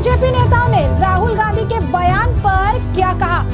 BJP नेताओं ने राहुल गांधी के बयान पर क्या कहा?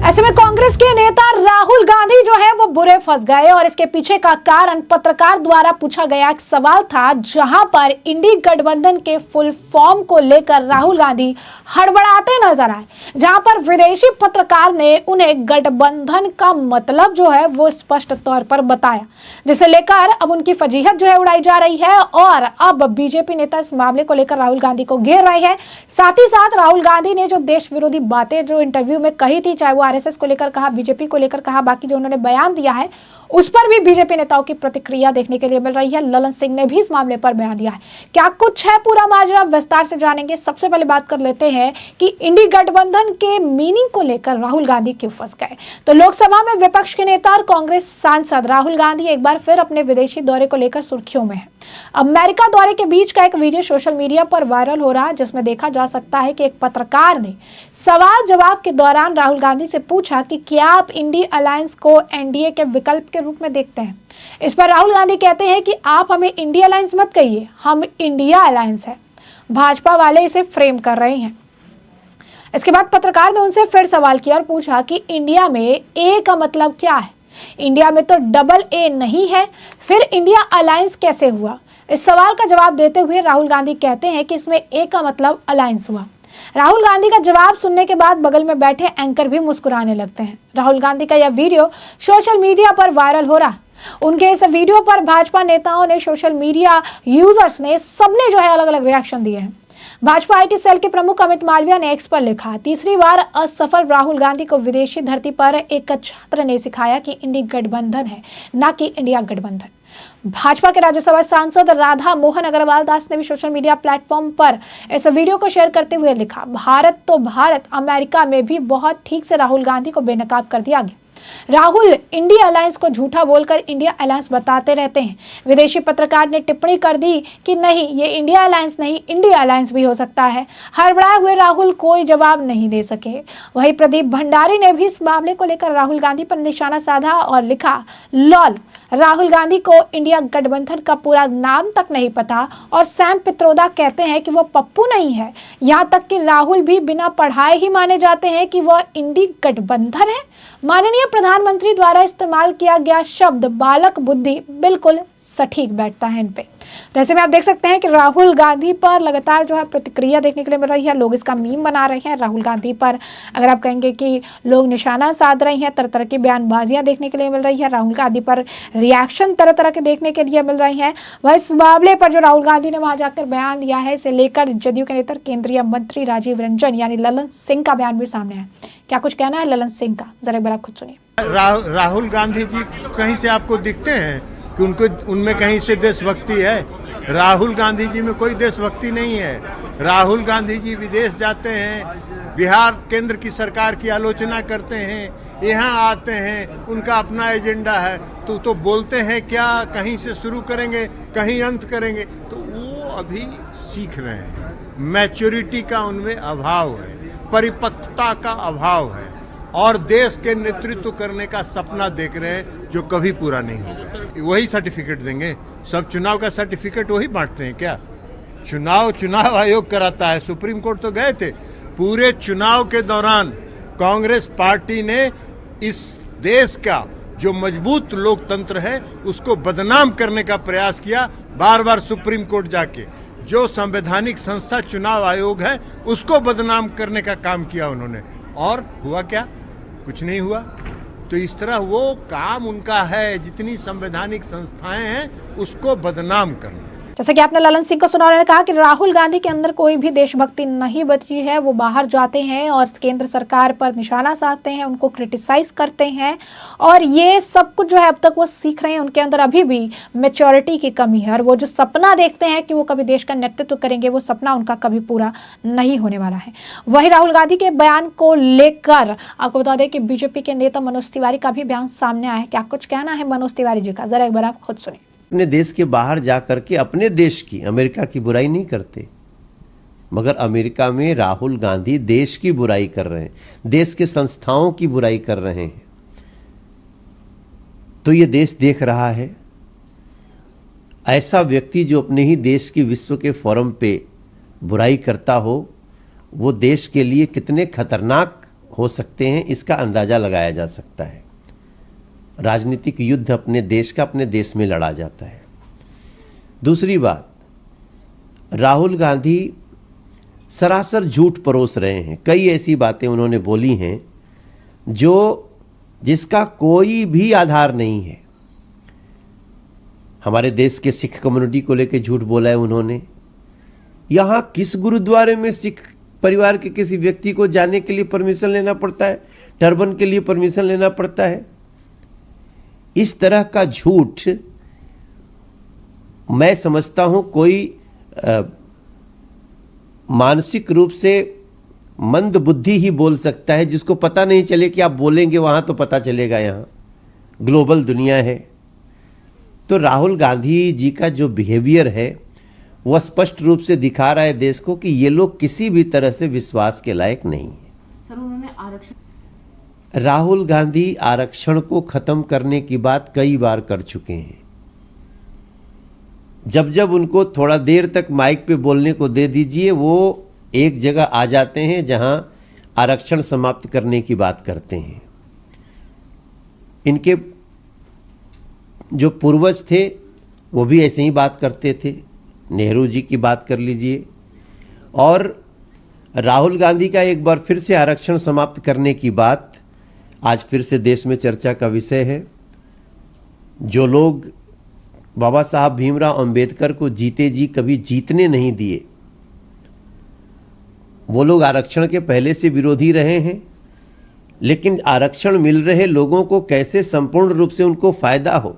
ऐसे में कांग्रेस के नेता राहुल गांधी जो है वो बुरे फंस गए और इसके पीछे का कारण पत्रकार द्वारा पूछा गया एक सवाल था, जहां पर इंडी गठबंधन के फुल फॉर्म को लेकर राहुल गांधी हड़बड़ाते नजर आए, जहां पर विदेशी पत्रकार ने उन्हें गठबंधन का मतलब जो है वो स्पष्ट तौर पर बताया, जिसे लेकर अब उनकी फजीहत जो है उड़ाई जा रही है और अब बीजेपी नेता इस मामले को लेकर राहुल गांधी को घेर रहे हैं। साथ ही साथ राहुल गांधी ने जो देश विरोधी बातें जो इंटरव्यू में कही थी, चाहे वो आरएसएस को लेकर कहा, बीजेपी को लेकर कहा, बाकी जो उन्होंने बयान दिया है उस पर भी बीजेपी नेताओं की प्रतिक्रिया देखने के लिए मिल रही है। ललन सिंह ने भी इस मामले पर बयान दिया है। क्या कुछ है पूरा माजरा, विस्तार से जानेंगे। सबसे पहले बात कर लेते हैं कि इंडी गठबंधन के मीनिंग को लेकर राहुल गांधी क्यों फंस गए। तो लोकसभा में विपक्ष के नेता और कांग्रेस सांसद राहुल गांधी एक बार फिर अपने विदेशी दौरे को लेकर सुर्खियों में है। अमेरिका दौरे के बीच का एक वीडियो सोशल मीडिया पर वायरल हो रहा है, जिसमें देखा जा सकता है कि एक पत्रकार ने सवाल जवाब के दौरान राहुल गांधी से पूछा कि क्या आप इंडी अलायंस को एनडीए के विकल्प के रूप में देखते हैं। इस पर राहुल गांधी कहते हैं कि आप हमें इंडिया अलायंस मत कहिए, हम इंडिया अलायंस है। भाजपा वाले इसे फ्रेम कर रहे हैं। इसके बाद पत्रकार ने उनसे फिर सवाल किया और पूछा कि इंडिया में ए का मतलब क्या है, इंडिया में तो डबल ए नहीं है, फिर इंडिया अलायंस कैसे हुआ। इस सवाल का जवाब देते हुए राहुल गांधी कहते हैं कि इसमें ए का मतलब अलायंस हुआ। राहुल गांधी का जवाब सुनने के बाद बगल में बैठे एंकर भी मुस्कुराने लगते हैं। राहुल गांधी का यह वीडियो सोशल मीडिया पर वायरल हो रहा। उनके इस वीडियो पर भाजपा नेताओं ने, सोशल मीडिया यूजर्स ने, सबने जो है अलग अलग रिएक्शन दिए हैं। भाजपा आईटी सेल के प्रमुख अमित मालविया ने एक्स पर लिखा, तीसरी बार असफल राहुल गांधी को विदेशी धरती पर एक छात्र ने सिखाया कि इंडी गठबंधन है, ना कि इंडिया गठबंधन। भाजपा के राज्यसभा सांसद राधा मोहन अग्रवाल दास ने भी सोशल मीडिया प्लेटफॉर्म पर इस वीडियो को शेयर करते हुए लिखा, भारत तो भारत, अमेरिका में भी बहुत ठीक से राहुल गांधी को बेनकाब कर दिया गया। राहुल इंडिया अलायंस को झूठा बोलकर इंडिया अलायंस बताते रहते हैं। विदेशी पत्रकार ने टिप्पणी कर दी कि नहीं, ये इंडिया अलायंस नहीं, इंडिया अलायंस भी हो सकता है। हड़बड़ाए हुए राहुल कोई जवाब नहीं दे सके। वहीं प्रदीप भंडारी ने भी इस मामले को लेकर राहुल गांधी पर निशाना साधा और लिखा, लॉल, राहुल गांधी को इंडिया गठबंधन का पूरा नाम तक नहीं पता और सैम पित्रोदा कहते हैं कि वो पप्पू नहीं है। यहाँ तक कि राहुल भी बिना पढ़ाए ही माने जाते हैं कि वह इंडी गठबंधन है। माननीय प्रधानमंत्री द्वारा इस्तेमाल किया गया शब्द बालक बुद्धि बिल्कुल सटीक बैठता है इन पे। तो ऐसे में आप देख सकते हैं कि राहुल गांधी पर लगातार जो है प्रतिक्रिया देखने के लिए मिल रही है। लोग इसका मीम बना रहे हैं। राहुल गांधी पर अगर आप कहेंगे कि लोग निशाना साध रहे हैं, तरह तरह की बयानबाजियां देखने के लिए मिल रही है। राहुल गांधी पर रिएक्शन तरह तरह के देखने के लिए मिल रही है। वह इस मामले पर जो राहुल गांधी ने वहां जाकर बयान दिया है, इसे लेकर जदयू के नेता केंद्रीय मंत्री राजीव रंजन यानी ललन सिंह का बयान भी सामने है। क्या कुछ कहना है ललन सिंह का, जरा एक बार आप खुद सुनिए। राहुल गांधी जी कहीं से आपको दिखते हैं कि उनको उनमें कहीं से देशभक्ति है? राहुल गांधी जी में कोई देशभक्ति नहीं है। राहुल गांधी जी विदेश जाते हैं, बिहार केंद्र की सरकार की आलोचना करते हैं, यहाँ आते हैं, उनका अपना एजेंडा है। तो बोलते हैं क्या, कहीं से शुरू करेंगे, कहीं अंत करेंगे। तो वो अभी सीख रहे हैं। मैच्योरिटी का उनमें अभाव है, परिपक्वता का अभाव है और देश के नेतृत्व करने का सपना देख रहे हैं जो कभी पूरा नहीं होगा। वही सर्टिफिकेट देंगे, सब चुनाव का सर्टिफिकेट वही बांटते हैं क्या? चुनाव आयोग कराता है। सुप्रीम कोर्ट तो गए थे। पूरे चुनाव के दौरान कांग्रेस पार्टी ने इस देश का जो मजबूत लोकतंत्र है उसको बदनाम करने का प्रयास किया। बार बार सुप्रीम कोर्ट जाके जो संवैधानिक संस्था चुनाव आयोग है उसको बदनाम करने का काम किया उन्होंने। और हुआ क्या? कुछ नहीं हुआ। तो इस तरह वो काम उनका है, जितनी संवैधानिक संस्थाएं हैं उसको बदनाम करना। जैसे कि आपने ललन सिंह को सुना, उन्होंने कहा कि राहुल गांधी के अंदर कोई भी देशभक्ति नहीं बची है। वो बाहर जाते हैं और केंद्र सरकार पर निशाना साधते हैं, उनको क्रिटिसाइज करते हैं और ये सब कुछ जो है अब तक वो सीख रहे हैं। उनके अंदर अभी भी मैच्योरिटी की कमी है और वो जो सपना देखते हैं कि वो कभी देश का नेतृत्व करेंगे, वो सपना उनका कभी पूरा नहीं होने वाला है। वही राहुल गांधी के बयान को लेकर आपको बता दें कि बीजेपी के नेता मनोज तिवारी का भी बयान सामने आया है। क्या कुछ कहना है मनोज तिवारी जी का, जरा एक बार आप खुद सुनिए। अपने देश के बाहर जाकर के अपने देश की, अमेरिका की बुराई नहीं करते, मगर अमेरिका में राहुल गांधी देश की बुराई कर रहे हैं, देश के संस्थाओं की बुराई कर रहे हैं। तो ये देश देख रहा है। ऐसा व्यक्ति जो अपने ही देश की विश्व के फोरम पे बुराई करता हो, वो देश के लिए कितने खतरनाक हो सकते हैं, इसका अंदाजा लगाया जा सकता है। राजनीतिक युद्ध अपने देश का अपने देश में लड़ा जाता है। दूसरी बात, राहुल गांधी सरासर झूठ परोस रहे हैं। कई ऐसी बातें उन्होंने बोली हैं जिसका कोई भी आधार नहीं है। हमारे देश के सिख कम्युनिटी को लेकर झूठ बोला है उन्होंने। यहां किस गुरुद्वारे में सिख परिवार के किसी व्यक्ति को जाने के लिए परमिशन लेना पड़ता है? टर्बन के लिए परमिशन लेना पड़ता है? इस तरह का झूठ मैं समझता हूं कोई मानसिक रूप से मंद बुद्धि ही बोल सकता है, जिसको पता नहीं चले कि आप बोलेंगे वहां तो पता चलेगा। यहां ग्लोबल दुनिया है। तो राहुल गांधी जी का जो बिहेवियर है वह स्पष्ट रूप से दिखा रहा है देश को कि ये लोग किसी भी तरह से विश्वास के लायक नहीं है। सर, उन्होंने आरक्षण राहुल गांधी आरक्षण को खत्म करने की बात कई बार कर चुके हैं। जब उनको थोड़ा देर तक माइक पे बोलने को दे दीजिए, वो एक जगह आ जाते हैं जहां आरक्षण समाप्त करने की बात करते हैं। इनके जो पूर्वज थे वो भी ऐसे ही बात करते थे। नेहरू जी की बात कर लीजिए। और राहुल गांधी का एक बार फिर से आरक्षण समाप्त करने की बात आज फिर से देश में चर्चा का विषय है। जो लोग बाबा साहब भीमराव अंबेडकर को जीते जी कभी जीतने नहीं दिए, वो लोग आरक्षण के पहले से विरोधी रहे हैं। लेकिन आरक्षण मिल रहे लोगों को कैसे संपूर्ण रूप से उनको फायदा हो,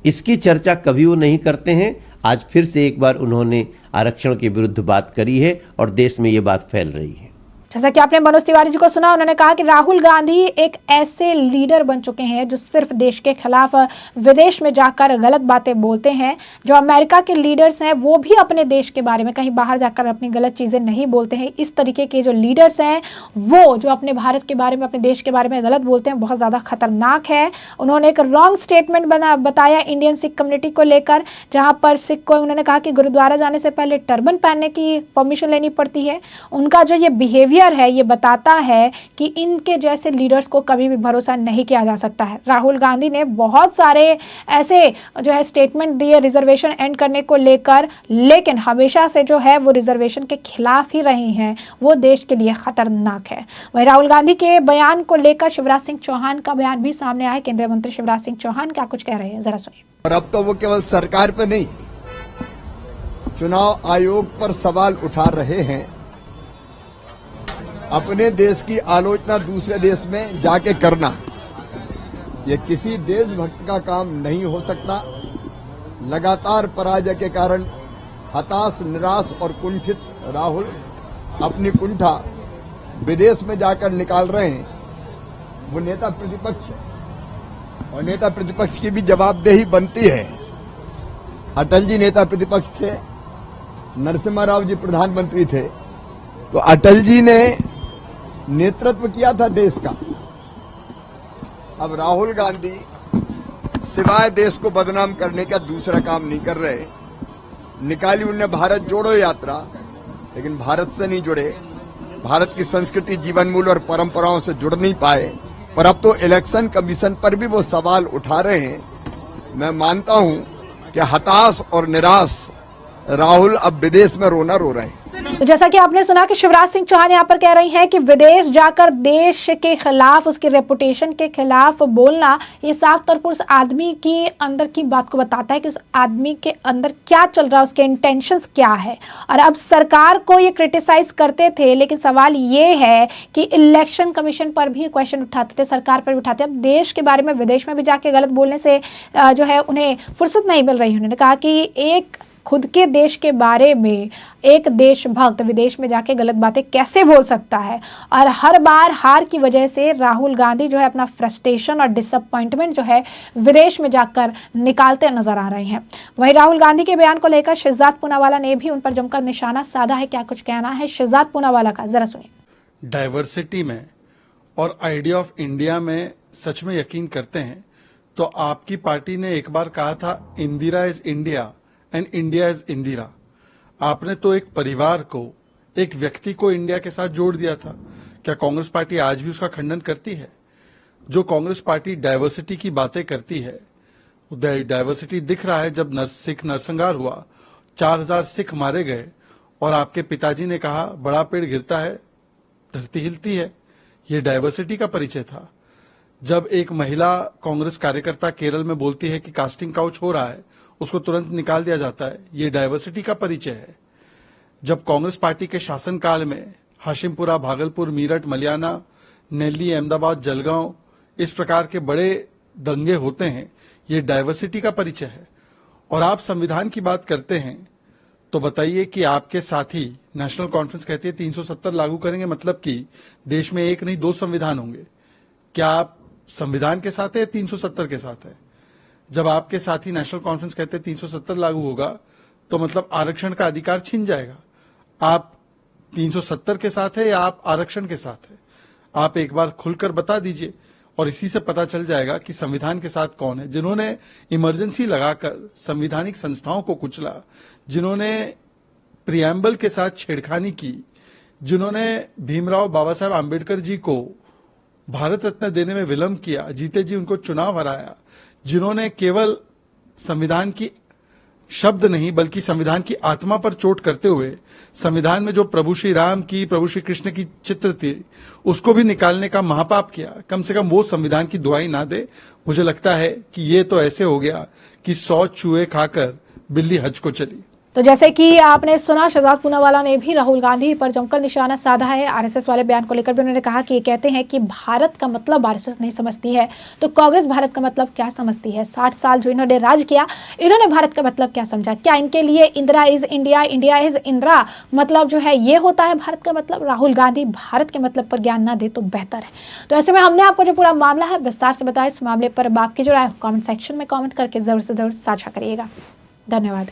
इसकी चर्चा कभी वो नहीं करते हैं। आज फिर से एक बार उन्होंने आरक्षण के विरुद्ध बात करी है और देश में ये बात फैल रही है। जैसा कि आपने मनोज तिवारी जी को सुना, उन्होंने कहा कि राहुल गांधी एक ऐसे लीडर बन चुके हैं जो सिर्फ देश के खिलाफ विदेश में जाकर गलत बातें बोलते हैं। जो अमेरिका के लीडर्स हैं वो भी अपने देश के बारे में कहीं बाहर जाकर अपनी गलत चीजें नहीं बोलते हैं। इस तरीके के जो लीडर्स हैं वो जो अपने भारत के बारे में, अपने देश के बारे में गलत बोलते हैं, बहुत ज्यादा खतरनाक है। उन्होंने एक रॉन्ग स्टेटमेंट बताया इंडियन सिख कम्युनिटी को लेकर, जहां पर सिख को उन्होंने कहा कि गुरुद्वारा जाने से पहले टर्बन पहनने की परमिशन लेनी पड़ती है। उनका जो ये बिहेवियर है ये बताता है कि इनके जैसे लीडर्स को कभी भी भरोसा नहीं किया जा सकता है। राहुल गांधी ने बहुत सारे ऐसे जो है स्टेटमेंट दिए रिजर्वेशन एंड करने को लेकर, लेकिन हमेशा से जो है वो रिजर्वेशन के खिलाफ ही रही हैं। वो देश के लिए खतरनाक है। वहीं राहुल गांधी के बयान को लेकर शिवराज सिंह चौहान का बयान भी सामने आया। केंद्रीय मंत्री शिवराज सिंह चौहान क्या कुछ कह रहे हैं, जरा सुनिए। और अब तो वो केवल सरकार पे नहीं, चुनाव आयोग पर सवाल उठा रहे हैं। अपने देश की आलोचना दूसरे देश में जाके करना, ये किसी देशभक्त का काम नहीं हो सकता। लगातार पराजय के कारण हताश, निराश और कुंठित राहुल अपनी कुंठा विदेश में जाकर निकाल रहे हैं। वो नेता प्रतिपक्ष है और नेता प्रतिपक्ष की भी जवाबदेही बनती है। अटल जी नेता प्रतिपक्ष थे, नरसिम्हा राव जी प्रधानमंत्री थे, तो अटल जी ने नेतृत्व किया था देश का। अब राहुल गांधी सिवाय देश को बदनाम करने का दूसरा काम नहीं कर रहे। निकाली उनने भारत जोड़ो यात्रा, लेकिन भारत से नहीं जुड़े, भारत की संस्कृति, जीवन मूल्य और परंपराओं से जुड़ नहीं पाए। पर अब तो इलेक्शन कमीशन पर भी वो सवाल उठा रहे हैं। मैं मानता हूं कि हताश और निराश राहुल अब विदेश में रोना रो रहे हैं। तो जैसा कि आपने सुना कि शिवराज सिंह चौहान यहाँ पर कह रही हैं कि विदेश जाकर देश के खिलाफ, उसकी रेपुटेशन के खिलाफ बोलना, ये साफ तौर पर उस आदमी की अंदर की बात को बताता है कि उस आदमी के अंदर क्या चल रहा है, उसके इंटेंशंस क्या है। और अब सरकार को ये क्रिटिसाइज करते थे, लेकिन सवाल ये है कि इलेक्शन कमीशन पर भी क्वेश्चन उठाते थे, सरकार पर भी उठाते। अब देश के बारे में विदेश में भी जाके गलत बोलने से जो है उन्हें फुर्सत नहीं मिल रही। उन्होंने कहा कि एक खुद के देश के बारे में एक देशभक्त विदेश में जाके गलत बातें कैसे बोल सकता है। और हर बार हार की वजह से राहुल गांधी जो है अपना फ्रस्ट्रेशन और डिसअपॉइंटमेंट जो है विदेश में जाकर निकालते नजर आ रहे हैं। वहीं राहुल गांधी के बयान को लेकर शहजाद पूनावाला ने भी उन पर जमकर निशाना साधा है। क्या कुछ कहना है शहजाद पूनावाला का, जरा सुनिए। डाइवर्सिटी में और आइडिया ऑफ इंडिया में सच में यकीन करते हैं तो आपकी पार्टी ने एक बार कहा था Indira is India and India is Indira. आपने तो एक परिवार को, एक व्यक्ति को इंडिया के साथ जोड़ दिया था। क्या कांग्रेस पार्टी आज भी उसका खंडन करती है? जो कांग्रेस पार्टी डाइवर्सिटी की बातें करती है, डाइवर्सिटी दिख रहा है। जब सिख नरसंहार हुआ, 4000 सिख मारे गए और आपके पिताजी ने कहा बड़ा पेड़ गिरता है धरती हिलती है, ये डाइवर्सिटी का परिचय था। जब एक महिला कांग्रेस कार्यकर्ता केरल में बोलती है कि कास्टिंग काउच हो रहा है, उसको तुरंत निकाल दिया जाता है, ये डाइवर्सिटी का परिचय है। जब कांग्रेस पार्टी के शासनकाल में हाशिमपुरा, भागलपुर, मीरठ, मलियाना, नेल्ली, अहमदाबाद, जलगांव इस प्रकार के बड़े दंगे होते हैं, ये डाइवर्सिटी का परिचय है। और आप संविधान की बात करते हैं तो बताइए कि आपके साथी नेशनल कॉन्फ्रेंस कहती है 370 लागू करेंगे, मतलब कि देश में एक नहीं 2 संविधान होंगे। क्या आप संविधान के साथ है या 370 के साथ है? जब आपके साथी नेशनल कॉन्फ्रेंस कहते हैं 370 लागू होगा तो मतलब आरक्षण का अधिकार छिन जाएगा। आप 370 के साथ है या आप आरक्षण के साथ है? आप एक बार खुलकर बता दीजिए और इसी से पता चल जाएगा कि संविधान के साथ कौन है। जिन्होंने इमरजेंसी लगाकर संवैधानिक संस्थाओं को कुचला, जिन्होंने प्रियम्बल के साथ छेड़खानी की, जिन्होंने भीमराव बाबा साहब आंबेडकर जी को भारत रत्न देने में विलंब किया, जीते जी उनको चुनाव हराया, जिन्होंने केवल संविधान की शब्द नहीं बल्कि संविधान की आत्मा पर चोट करते हुए संविधान में जो प्रभु श्री राम की, प्रभु श्री कृष्ण की चित्र थी, उसको भी निकालने का महापाप किया, कम से कम वो संविधान की दुआई ना दे। मुझे लगता है कि ये तो ऐसे हो गया कि 100 चूहे खाकर बिल्ली हज को चली। तो जैसे कि आपने सुना, शहजाद पूनावाला ने भी राहुल गांधी पर जमकर निशाना साधा है। आरएसएस वाले बयान को लेकर भी उन्होंने कहा कि ये कहते हैं कि भारत का मतलब आरएसएस नहीं समझती है, तो कांग्रेस भारत का मतलब क्या समझती है? 60 साल जो इन्होंने राज किया, इन्होंने भारत का मतलब क्या समझा? क्या इनके लिए Indira is India, India is Indira मतलब जो है ये होता है भारत का मतलब? राहुल गांधी भारत के मतलब पर ज्ञान ना दे तो बेहतर है। तो ऐसे में हमने आपको जो पूरा मामला है विस्तार से बताया। इस मामले पर आपकी जो राय कॉमेंट सेक्शन में कॉमेंट करके जरूर से जरूर साझा करिएगा। धन्यवाद।